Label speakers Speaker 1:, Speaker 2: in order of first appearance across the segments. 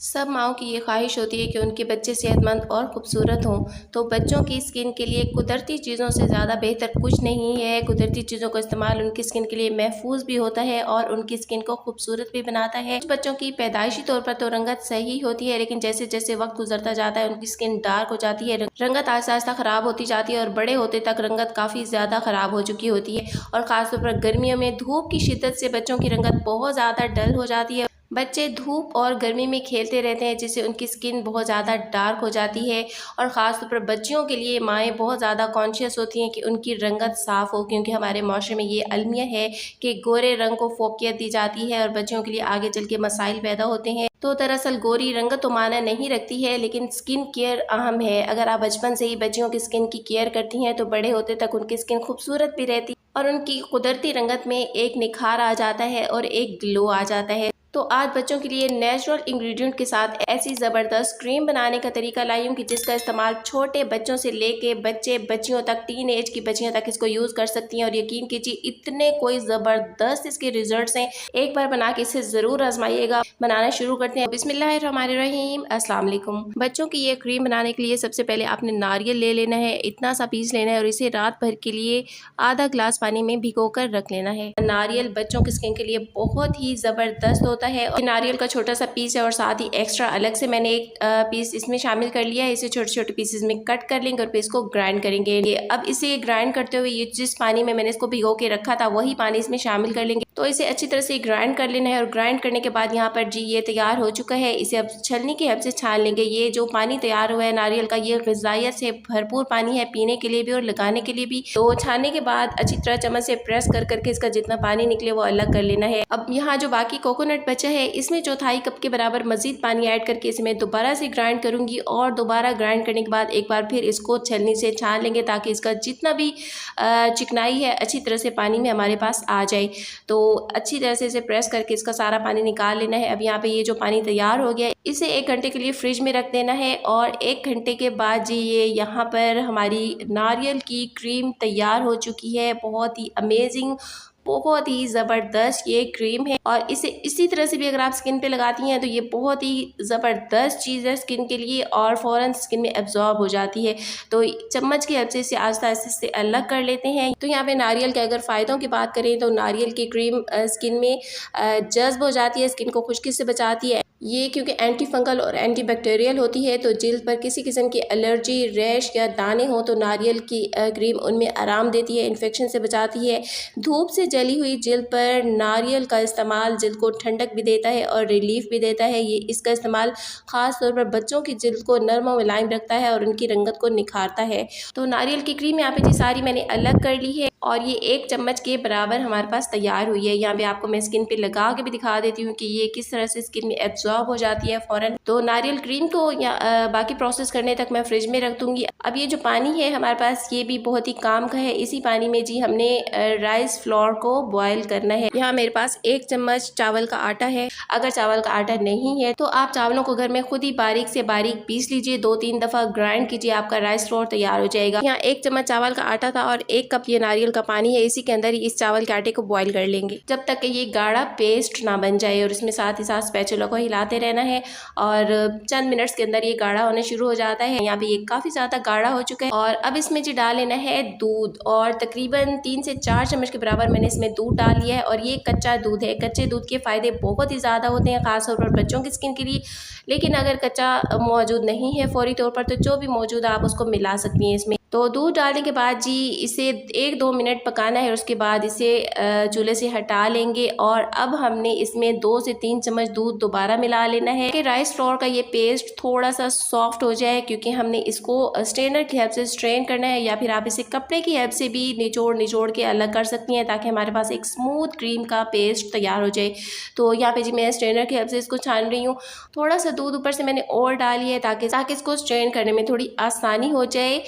Speaker 1: सब माँओं की ये ख्वाहिश होती है कि उनके बच्चे सेहतमंद और खूबसूरत हों। तो बच्चों की स्किन के लिए कुदरती चीज़ों से ज़्यादा बेहतर कुछ नहीं है। कुदरती चीज़ों का इस्तेमाल उनकी स्किन के लिए महफूज भी होता है और उनकी स्किन को खूबसूरत भी बनाता है। कुछ बच्चों की पैदाइशी तौर पर तो रंगत सही होती है, लेकिन जैसे जैसे वक्त गुजरता जाता है उनकी स्किन डार्क हो जाती है, रंगत आहिस्ता आहिस्ता ख़राब होती जाती है और बड़े होते तक रंगत काफ़ी ज़्यादा ख़राब हो चुकी होती है। और ख़ासतौर पर गर्मियों में धूप की शिद्दत से बच्चों की रंगत बहुत ज़्यादा डल हो जाती है। बच्चे धूप और गर्मी में खेलते रहते हैं, जिससे उनकी स्किन बहुत ज़्यादा डार्क हो जाती है। और ख़ास तौर पर बच्चियों के लिए माएँ बहुत ज़्यादा कॉन्शियस होती हैं कि उनकी रंगत साफ़ हो, क्योंकि हमारे माशरे में ये अलमिया है कि गोरे रंग को फ़ोकियत दी जाती है और बच्चियों के लिए आगे चल के मसाइल पैदा होते हैं। तो दरअसल गोरी रंगत तो माना नहीं रखती है, लेकिन स्किन केयर अहम है। अगर आप बचपन से ही बच्चियों की स्किन की केयर करती हैं तो बड़े होते तक उनकी स्किन खूबसूरत भी रहती है और उनकी कुदरती रंगत में एक निखार आ जाता है और एक ग्लो आ जाता है। तो आज बच्चों के लिए नेचुरल इंग्रेडिएंट के साथ ऐसी ज़बरदस्त क्रीम बनाने का तरीका लाई हूँ कि जिसका इस्तेमाल छोटे बच्चों से लेके बच्चे बच्चियों तक, टीन एज की बच्चियाँ तक इसको यूज़ कर सकती हैं। और यकीन कीजिए इतने कोई ज़बरदस्त इसके रिजल्ट्स हैं। एक बार बना के इसे ज़रूर आजमाइएगा। बनाना शुरू करते हैं। बिस्मिल्लाहिर्रहमानिर्रहीम। अस्सलाम वालेकुम। बच्चों की ये क्रीम बनाने के लिए सबसे पहले आपने नारियल ले लेना है, इतना सा पीस लेना है और इसे रात भर के लिए आधा ग्लास पानी में भिगो कर रख लेना है। नारियल बच्चों की स्किन के लिए बहुत ही ज़बरदस्त होता है। और नारियल का छोटा सा पीस है और साथ ही एक्स्ट्रा अलग से मैंने एक पीस इसमें शामिल कर लिया है। इसे छोटे छोटे पीसेस में कट कर लेंगे और फिर इसको ग्राइंड करेंगे। अब इसे ग्राइंड करते हुए ये जिस पानी में मैंने इसको भिगो के रखा था वही पानी इसमें शामिल कर लेंगे। तो इसे अच्छी तरह से ग्राइंड कर लेना है और ग्राइंड करने के बाद यहाँ पर जी ये तैयार हो चुका है। इसे अब छलनी की हेल्प से छान लेंगे। ये जो पानी तैयार हुआ है नारियल का, ये ग़िज़ाइयत से भरपूर पानी है, पीने के लिए भी और लगाने के लिए भी। तो छानने के बाद अच्छी तरह चम्मच से प्रेस कर करके इसका जितना पानी निकले वो अलग कर लेना है। अब यहाँ जो बाकी कोकोनट बचा है इसमें चौथाई कप के बराबर मजीद पानी ऐड करके इसे मैं दोबारा से ग्राइंड करूँगी और दोबारा ग्राइंड करने के बाद एक बार फिर इसको छलनी से छान लेंगे ताकि इसका जितना भी चिकनाई है अच्छी तरह से पानी में हमारे पास आ जाए। तो अच्छी तरह से इसे प्रेस करके इसका सारा पानी निकाल लेना है। अब यहाँ पे ये जो पानी तैयार हो गया है इसे 1 घंटे के लिए फ्रिज में रख देना है और 1 घंटे के बाद जी ये यहाँ पर हमारी नारियल की क्रीम तैयार हो चुकी है। बहुत ही अमेजिंग, बहुत ही ज़बरदस्त ये क्रीम है। और इसे इसी तरह से भी अगर आप स्किन पे लगाती हैं तो ये बहुत ही ज़बरदस्त चीज़ है स्किन के लिए और फ़ौरन स्किन में एब्जॉर्ब हो जाती है। तो चम्मच की हेल्प से इसे आहिस्ता आहिस्ता से अलग कर लेते हैं। तो यहाँ पे नारियल के अगर फ़ायदों की बात करें तो नारियल की क्रीम स्किन में जज़्ब हो जाती है, स्किन को खुश्की से बचाती है। ये क्योंकि एंटी फंगल और एंटी बैक्टीरियल होती है तो जिल्द पर किसी किस्म की एलर्जी, रैश या दाने हो तो नारियल की क्रीम उनमें आराम देती है, इन्फेक्शन से बचाती है। धूप से जली हुई जिल्द पर नारियल का इस्तेमाल जिल्द को ठंडक भी देता है और रिलीफ भी देता है। ये इसका इस्तेमाल ख़ास तौर पर बच्चों की जिल्द को नरम और मुलायम रखता है और उनकी रंगत को निखारता है। तो नारियल की क्रीम यहाँ पे जी सारी मैंने अलग कर ली है और ये 1 चम्मच के बराबर हमारे पास तैयार हुई है। यहाँ पे आपको मैं स्किन पे लगा के भी दिखा देती हूँ कि ये किस तरह से स्किन में एब्जॉर्ब हो जाती है फ़ौरन। तो नारियल क्रीम को बाकी प्रोसेस करने तक मैं फ्रिज में रख दूँगी। अब ये जो पानी है हमारे पास ये भी बहुत ही काम का है। इसी पानी में जी हमने राइस फ्लोर को बॉयल करना है। यहाँ मेरे पास 1 चम्मच चावल का आटा है। अगर चावल का आटा नहीं है तो आप चावलों को घर में खुद ही बारीक से बारीक पीस लीजिए, 2-3 दफ़ा ग्राइंड कीजिए, आपका राइस फ्लोर तैयार हो जाएगा। यहाँ 1 चम्मच चावल का आटा था और 1 कप ये नारियल का पानी है। इसी के अंदर ही इस चावल के आटे को बॉईल कर लेंगे जब तक कि ये गाढ़ा पेस्ट ना बन जाए और इसमें साथ ही साथ स्पैचुला को हिलाते रहना है और चंद मिनट्स के अंदर ये गाढ़ा होने शुरू हो जाता है। यहाँ पे ये काफ़ी ज़्यादा गाढ़ा हो चुका है और अब इसमें जी डाल लेना है दूध और तकरीबन 3 से 4 चम्मच के बराबर मैंने इसमें दूध डाल लिया है। और ये कच्चा दूध है। कच्चे दूध के फ़ायदे बहुत ही ज़्यादा होते हैं ख़ासतौर पर बच्चों की स्किन के लिए, लेकिन अगर कच्चा मौजूद नहीं है फ़ौरी तौर पर तो जो भी मौजूद है आप उसको मिला सकती हैं इसमें। तो दूध डालने के बाद जी इसे 1-2 मिनट पकाना है और उसके बाद इसे चूल्हे से हटा लेंगे और अब हमने इसमें 2 से 3 चम्मच दूध दोबारा मिला लेना है कि राइस फ्लोर का ये पेस्ट थोड़ा सा सॉफ्ट हो जाए, क्योंकि हमने इसको स्ट्रेनर की हेल्प से स्ट्रेन करना है या फिर आप इसे कपड़े की हेल्प से भी निचोड़ के अलग कर सकती हैं ताकि हमारे पास एक स्मूथ क्रीम का पेस्ट तैयार हो जाए। तो यहाँ पे जी मैं स्ट्रेनर की हेल्प से इसको छान रही हूँ। थोड़ा सा दूध ऊपर से मैंने और डाली है ताकि इसको स्ट्रेन करने में थोड़ी आसानी हो जाए।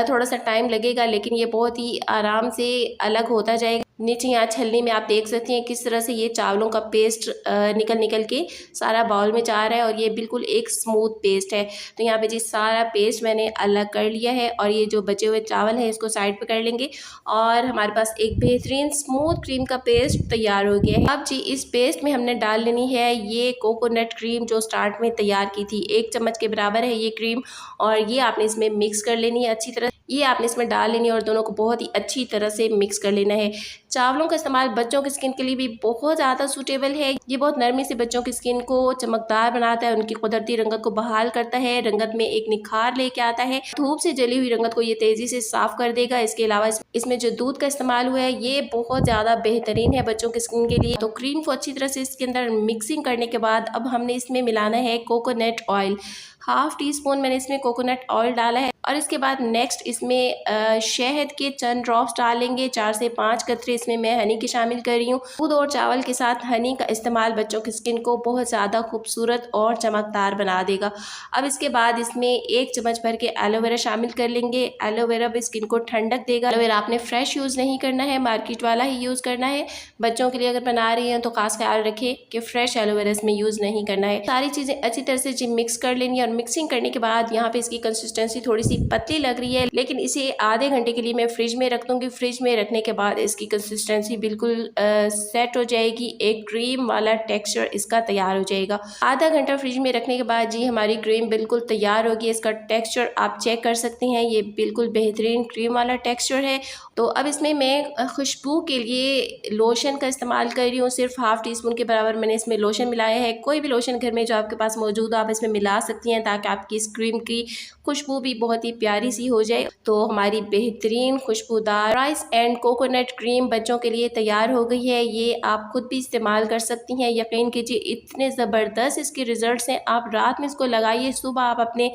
Speaker 1: थोड़ा सा टाइम लगेगा लेकिन ये बहुत ही आराम से अलग होता जाएगा। नीचे यहाँ छलनी में आप देख सकती हैं किस तरह से ये चावलों का पेस्ट निकल के सारा बाउल में जा रहा है और ये बिल्कुल एक स्मूथ पेस्ट है। तो यहाँ पे जी सारा पेस्ट मैंने अलग कर लिया है और ये जो बचे हुए चावल है इसको साइड पे कर लेंगे और हमारे पास एक बेहतरीन स्मूथ क्रीम का पेस्ट तैयार हो गया है। अब जी इस पेस्ट में हमने डाल लेनी है ये कोकोनट क्रीम जो स्टार्ट में तैयार की थी। 1 चम्मच के बराबर है ये क्रीम और ये आपने इसमें मिक्स कर लेनी है अच्छी तरह। ये आपने इसमें डाल लेनी है और दोनों को बहुत ही अच्छी तरह से मिक्स कर लेना है। चावलों का इस्तेमाल बच्चों की स्किन के लिए भी बहुत ज़्यादा सूटेबल है। ये बहुत नरमी से बच्चों की स्किन को चमकदार बनाता है, उनकी कुदरती रंगत को बहाल करता है, रंगत में एक निखार लेके आता है। धूप से जली हुई रंगत को ये तेज़ी से साफ कर देगा। इसके अलावा इसमें जो दूध का इस्तेमाल हुआ है ये बहुत ज़्यादा बेहतरीन है बच्चों की स्किन के लिए। तो क्रीम को अच्छी तरह से इसके अंदर मिक्सिंग करने के बाद अब हमने इसमें मिलाना है कोकोनट ऑयल। 1/2 टीस्पून मैंने इसमें कोकोनट ऑयल डाला है और इसके बाद नेक्स्ट इसमें शहद के चंद ड्रॉप्स डालेंगे। 4 से 5 कतरे इसमें मैं हनी के शामिल कर रही हूँ। दूध और चावल के साथ हनी का इस्तेमाल बच्चों की स्किन को बहुत ज़्यादा खूबसूरत और चमकदार बना देगा। अब इसके बाद इसमें 1 चम्मच भर के एलोवेरा शामिल कर लेंगे। एलोवेरा भी स्किन को ठंडक देगा। एलोवेरा आपने फ्रेश यूज़ नहीं करना है, मार्केट वाला ही यूज़ करना है। बच्चों के लिए अगर बना रही हैं तो खास ख्याल रखें कि फ्रेश एलोवेरा इसमें यूज़ नहीं करना है। सारी चीज़ें अच्छी तरह से जी मिक्स कर लेनी है और मिक्सिंग करने के बाद यहाँ पे इसकी कंसिस्टेंसी थोड़ी सी पतली लग रही है, लेकिन इसे आधे घंटे के लिए मैं फ्रिज में रख दूंगी। फ्रिज में रखने के बाद इसकी कंसिस्टेंसी बिल्कुल सेट हो जाएगी, एक क्रीम वाला टेक्सचर इसका तैयार हो जाएगा। आधा घंटा फ्रिज में रखने के बाद जी हमारी क्रीम बिल्कुल तैयार होगी। इसका टेक्सचर आप चेक कर सकती हैं, ये बिल्कुल बेहतरीन क्रीम वाला टेक्सचर है। तो अब इसमें मैं खुशबू के लिए लोशन का इस्तेमाल कर रही हूँ। सिर्फ 1/2 टीस्पून के बराबर मैंने इसमें लोशन मिलाया है। कोई भी लोशन घर में जो आपके पास मौजूद हो आप इसमें मिला सकती हैं ताकि आपकी इस क्रीम की खुशबू भी बहुत ही प्यारी सी हो जाए। तो हमारी बेहतरीन खुशबूदार राइस एंड कोकोनट क्रीम बच्चों के लिए तैयार हो गई है। ये आप खुद भी इस्तेमाल कर सकती हैं। यकीन कीजिए इतने ज़बरदस्त इसके रिजल्ट्स हैं। आप रात में इसको लगाइए, सुबह आप अपने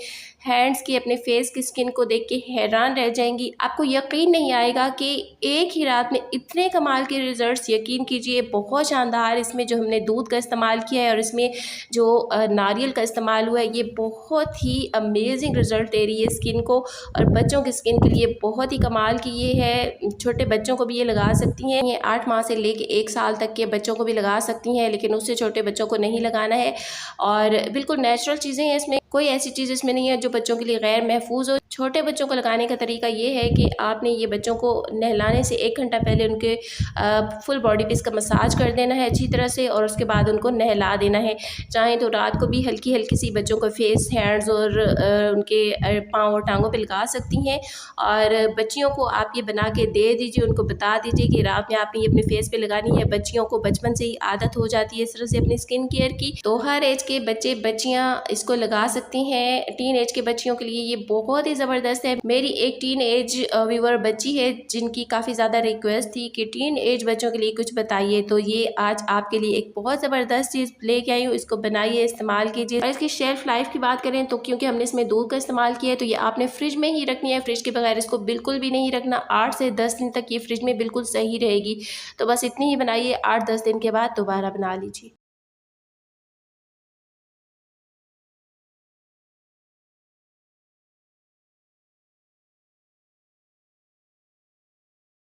Speaker 1: हैंड्स की अपने फेस की स्किन को देख के हैरान रह जाएंगी। आपको यकीन नहीं आएगा कि एक ही रात में इतने कमाल के रिजल्ट्स। यकीन कीजिए बहुत शानदार। इसमें जो हमने दूध का इस्तेमाल किया है और इसमें जो नारियल का इस्तेमाल हुआ है ये बहुत ही अमेजिंग रिजल्ट दे रही है स्किन को और बच्चों की स्किन के लिए बहुत ही कमाल की ये है। छोटे बच्चों को भी ये लगा सकती हैं। ये 8 माह से लेके 1 साल तक के बच्चों को भी लगा सकती हैं, लेकिन उससे छोटे बच्चों को नहीं लगाना है। और बिल्कुल नेचुरल चीज़ें हैं, इसमें कोई ऐसी चीज़ इसमें नहीं है जो बच्चों के लिए गैर महफूज हो। छोटे बच्चों को लगाने का तरीका ये है कि आपने ये बच्चों को नहलाने से 1 घंटा पहले उनके फुल बॉडी पे इसका मसाज कर देना है अच्छी तरह से और उसके बाद उनको नहला देना है। चाहें तो रात को भी हल्की हल्की सी बच्चों को फेस, हैंड्स और उनके पाँव और टांगों पे लगा सकती हैं। और बच्चियों को आप ये बना के दे दीजिए, उनको बता दीजिए कि रात में आपने ये अपने फेस पे लगानी है। बच्चियों को बचपन से ही आदत हो जाती है इस तरह से अपनी स्किन केयर की। तो हर एज के बच्चे बच्चियाँ इसको लगा सकती हैं। टीन एज के बच्चियों के लिए ये बहुत ही ज़बरदस्त है। मेरी एक टीन एज व्यूअर बच्ची है जिनकी काफ़ी ज़्यादा रिक्वेस्ट थी कि टीन एज बच्चों के लिए कुछ बताइए, तो ये आज आपके लिए एक बहुत ज़बरदस्त चीज़ लेके आई हूँ। इसको बनाइए, इस्तेमाल कीजिए। और इसकी शेल्फ लाइफ की बात करें तो क्योंकि हमने इसमें दूध का इस्तेमाल किया है तो ये आपने फ्रिज में ही रखनी है। फ्रिज के बगैर इसको बिल्कुल भी नहीं रखना। 8 से 10 दिन तक ये फ्रिज में बिल्कुल सही रहेगी। तो बस इतनी ही बनाइए, 8-10 दिन के बाद दोबारा बना लीजिए।